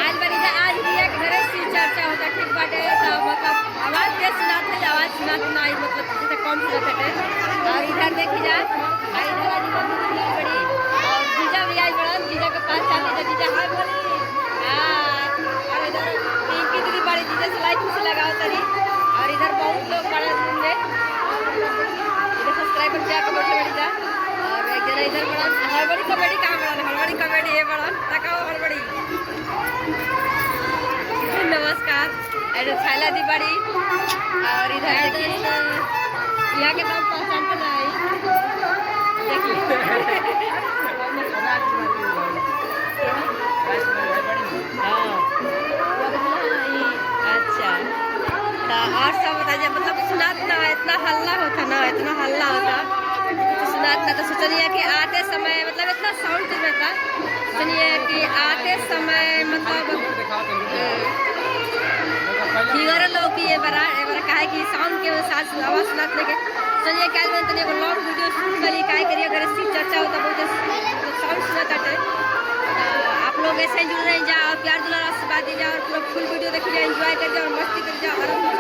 आज बनी जा आज रिया के घरे से चर्चा होता ठीक बाटे तो मतलब आवाज के सुनात है आवाज सुनात नहीं मतलब जैसे कम सुनात है और इधर देखी जा आई इधर आज बड़ी बड़ी और जीजा भी आई बड़ा जीजा के पास जाते जा जीजा हाय बोली हां और इधर पिंकी दीदी बड़ी जीजा से लाइक से लगाओ तरी और इधर बहुत लोग बड़े होंगे इधर सब्सक्राइबर क्या कमेंट बड़ी जा और एक जरा इधर बड़ा हड़बड़ी कॉमेडी कहां बड़ा हड़बड़ी कॉमेडी है बड़ा तकाओ हड़बड़ी नमस्कार इधर छैला दी बड़ी और इधर देखिए यहाँ के नाम पहचानते नहीं देखिए अच्छा तो और सब बताइए मतलब सुनात ना इतना हल्ला होता ना इतना हल्ला होता तो सुनात ना तो सोचलिए कि आते समय मतलब इतना साउंड रहता सुनिए कि आते समय मतलब फिगर लोग की ये बड़ा काहे कि साउंड के साथ आवाज सुनात लगे चलिए कल में तने एगो लॉन्ग वीडियो शूट करिए काहे करिए अगर इसकी चर्चा होता बहुत साउंड सुनात है आप लोग ऐसे जुड़ रहे जा और प्यार दुलार आशीर्वाद दीजिए और पूरा फुल वीडियो देखिए एंजॉय कर जाओ और मस्ती कर जाओ और